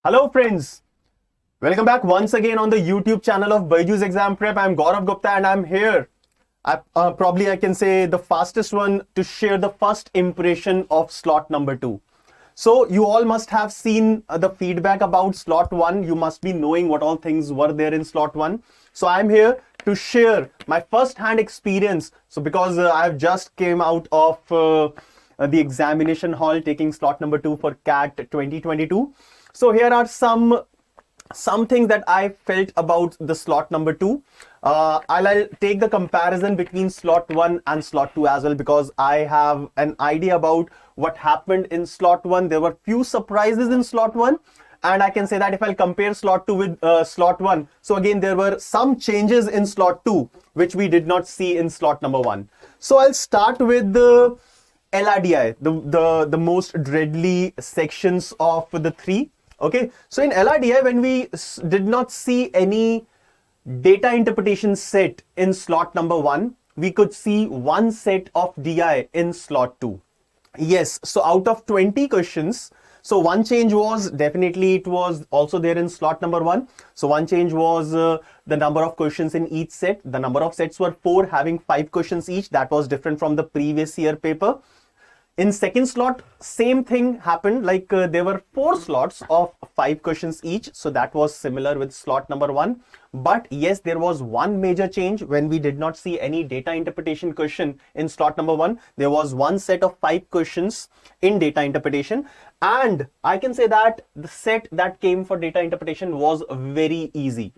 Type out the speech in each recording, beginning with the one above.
Hello friends, welcome back once again on the YouTube channel of BYJU'S Exam Prep. I'm Gourav Gupta and I'm here. Probably I can say the fastest one to share the first impression of slot number 2. So you all must have seen the feedback about slot 1. You must be knowing what all things were there in slot 1. So I'm here to share my first-hand experience. So because I've just came out of the examination hall taking slot number 2 for CAT 2022. So here are some things that I felt about the slot number 2. I'll take the comparison between slot 1 and slot 2 as well, because I have an idea about what happened in slot 1. There were few surprises in slot 1, and I can say that if I'll compare slot 2 with slot 1, so again there were some changes in slot 2 which we did not see in slot number 1. So I'll start with the LRDI, the most dreadly sections of the 3. Okay, so in LRDI, when we did not see any data interpretation set in slot number 1, we could see one set of DI in slot 2. Yes, so out of 20 questions, so one change was definitely it was also there in slot number 1. So one change was the number of questions in each set. The number of sets were 4, having 5 questions each. That was different from the previous year paper. In second slot, same thing happened, like there were 4 slots of 5 questions each. So that was similar with slot number 1. But yes, there was one major change when we did not see any data interpretation question in slot number 1. There was one set of 5 questions in data interpretation. And I can say that the set that came for data interpretation was very easy,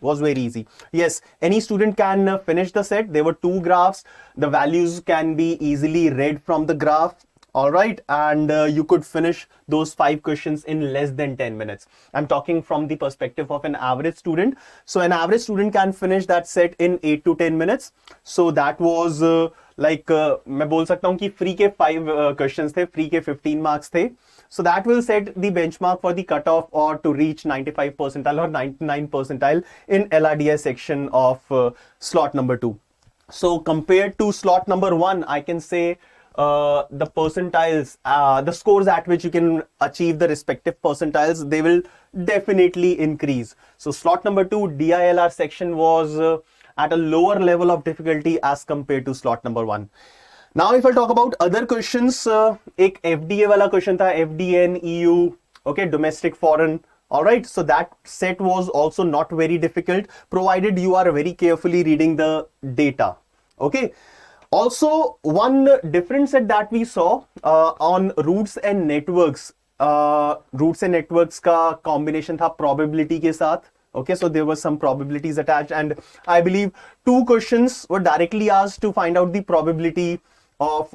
Yes, any student can finish the set. There were 2 graphs. The values can be easily read from the graph. All right, and you could finish those 5 questions in less than 10 minutes. I'm talking from the perspective of an average student. So an average student can finish that set in 8 to 10 minutes. So that was मैं बोल सकता हूँ कि free के 5 questions थे, free के 15 marks थे. So that will set the benchmark for the cutoff or to reach 95 percentile or 99 percentile in LRDI section of slot number 2. So compared to slot number 1, I can say the percentiles, the scores at which you can achieve the respective percentiles, they will definitely increase. So slot number 2 DILR section was at a lower level of difficulty as compared to slot number 1. Now if I talk about other questions, एक FDA वाला question था, FDN, EU, okay, domestic, foreign. Alright, so that set was also not very difficult, provided you are very carefully reading the data. Okay. Also, one different set that we saw on roots and networks. Roots and networks का combination था probability के साथ. Okay, so there were some probabilities attached, and I believe 2 questions were directly asked to find out the probability of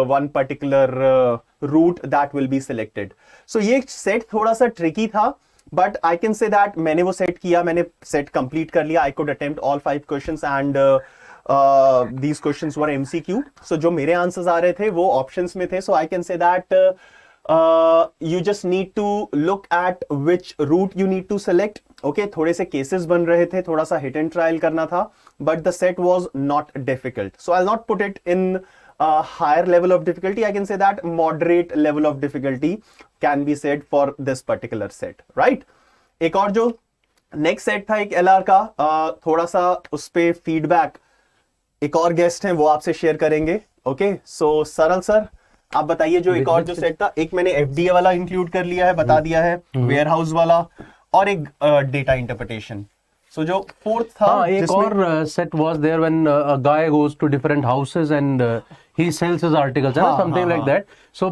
one particular route that will be selected. So ये set थोड़ा सा tricky था, but I can say that मैंने वो set किया, मैंने set complete कर लिया. I could attempt all 5 questions and these questions were MCQ. So जो मेरे answers आ रहे थे वो options में थे. So I can say that you just need to look at which route you need to select. Okay, थोड़े से cases बन रहे थे, थोड़ा सा hit and trial करना था, but the set was not difficult. So I'll not put it in a higher level of difficulty. I can say that moderate level of difficulty can be said for this particular set, right? एक और जो next set था एक LR का, थोड़ा सा उस पे feedback एक और गेस्ट हैं वो आपसे शेयर करेंगे. ओके, सो सरल सर आप बताइए जो एक और जो सेट था, एक मैंने एफडीए वाला इंक्लूड कर लिया है, बता दिया है, वेयरहाउस वाला और एक डेटा इंटरप्रिटेशन. So जो fourth था, एक और set was there when a guy goes to different houses and he sells his articles, something like that. So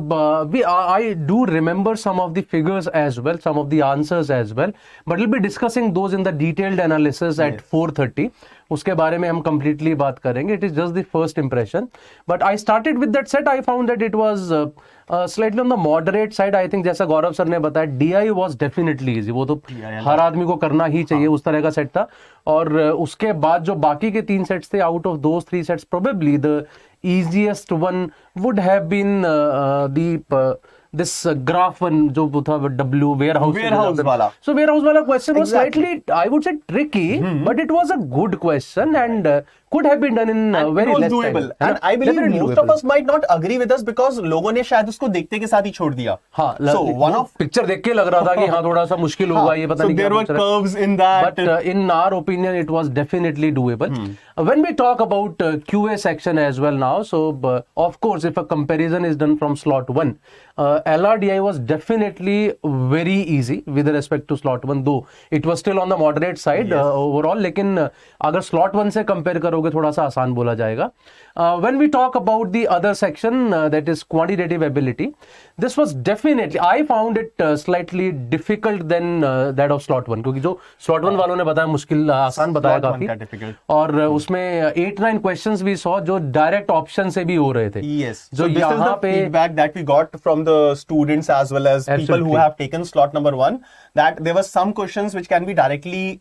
I do remember some of the figures as well, some of the answers as well, but we'll be discussing those in the detailed analysis at 4:30. उसके बारे में हम completely बात करेंगे. It is just the first impression, but I started with that set. I found that it was slightly on the moderate side. I think जैसा गौरव sir ने बताया, DI was definitely easy. वो तो हर आदमी को करना ही चाहिए, उस तरह का सेट था. और उसके बाद जो बाकी के 3 सेट्स थे, out of those 3 sets, probably the easiest one would have been the this graph one जो था W warehouse वाला. So warehouse वाला question was slightly, I would say, tricky, but it was a good question and could have been done in very less doable. time. And I believe most of us might not agree with us because लोगों ने शायद उसको देखते के साथ ही छोड़ दिया. हाँ, so one of picture देख के लग रहा था कि हाँ थोड़ा सा मुश्किल होगा ये पता नहीं क्या. So there were curves in that. But in our opinion, it was definitely doable. When we talk about QA section as well now, so of course, if a comparison is done from slot 1, LRDI was definitely very easy with respect to slot 1, though it was still on the moderate side overall. लेकिन अगर slot 1 से compare करोगे थोड़ा सा आसान बोला जाएगा. When we talk about the other section, that is quantitative ability, this was definitely, I found it slightly difficult than that of slot 1, क्योंकि जो slot 1 वालों ने बताया मुश्किल आसान बताया काफी, और उसमें 8-9 questions we saw जो direct option से भी हो रहे थे. Yes. जो So this is the feedback that we got from the students as well as people who have taken slot number 1, that there were some questions which can be directly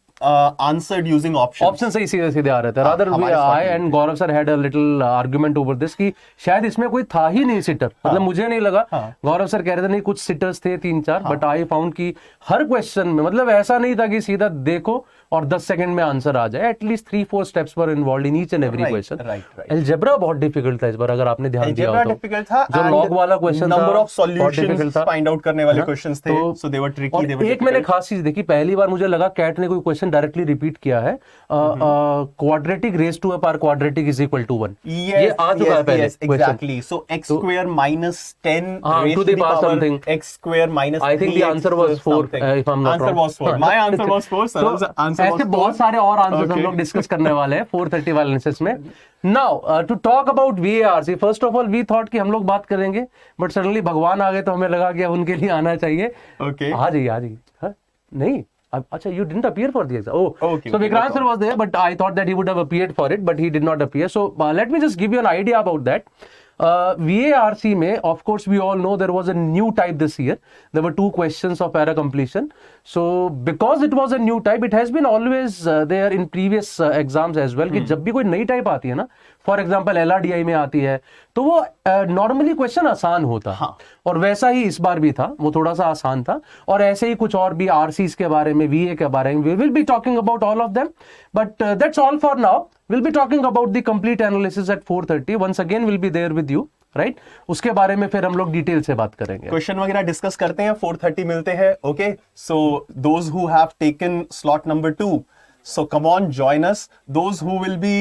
answered using options. Options से ही सीधे सीधे आ रहे थे. Rather I and Gourav sir had a little argument over this कि शायद इसमें कोई था ही नहीं सिटर. मतलब मुझे नहीं लगा. गौरव सर कह रहे थे नहीं कुछ सिटर्स थे 3-4, बट आई फाउंड कि हर क्वेश्चन में मतलब ऐसा नहीं था कि सीधा देखो और 10 सेकंड में आंसर आ जाए. At least 3-4 steps were involved in each and every question. Algebra बहुत डिफिकल्ट था इस बार, अगर आपने ध्यान दिया हो तो. डिफिकल्ट था. जो लॉग वाला क्वेश्चन था, number of solutions find out करने वाले क्वेश्चंस थे, सो दे वर ट्रिकी. और एक मैंने खास चीज देखी, पहली बार मुझे लगा कैट ने कोई क्वेश्चन डायरेक्टली रिपीट किया है. Quadratic raise to a power quadratic is equal to 1. ये आ चुका है पहले. Exactly. So x square minus 10 to the power something. x square minus 3. I think the answer was 4 if I'm not wrong. Answer was 4. My answer was 4. Saral's answer was 4. बहुत सारे और answers हम लोग डिस्कस करने वाले हैं 430 वाले analysis में. Now to talk about VARC, first of all we thought कि हम लोग बात करेंगे, बट सडनली भगवान आ गए तो हमें लगा कि अब उनके लिए आना चाहिए. ओके, आ जाइए. नहीं, अच्छा, you didn't appear for the exam. Oh, okay. So Vikrant sir was there, but I thought that he would have appeared for it, but he did not appear. So let me just give you an idea about that. VARC में, of course, we all know there was a new type this year. There were 2 questions of error completion. So because it was a new type, it has been always there in previous exams as well. कि जब भी कोई नई type आती है ना, for example LRDI में आती है, तो वो नॉर्मली क्वेश्चन आसान होता है. और वैसा ही इस बार भी था, वो थोड़ा सा आसान था. और ऐसे ही कुछ और भी RCs के बारे में, VA के बारे में, we will be talking about all of them. But that's all for now. We'll be talking about the complete analysis at 4:30. Once again, we'll be there with you, right? उसके बारे में फिर हम लोग डिटेल से बात करेंगे. क्वेश्चन वगैरह डिस्कस करते हैं. 4:30 मिलते हैं. Okay, so those who have taken slot number 2, so come on, join us. Those who will be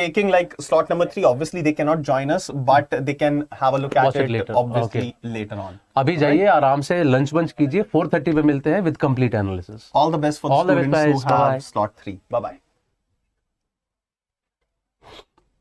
taking like slot number 3, obviously they cannot join us, but they can have a look at it later. Obviously later on. अभी जाइए आराम से lunch वंच कीजिए. 4:30 पे मिलते हैं with complete analysis. All the best for the students who have slot 3. Bye bye.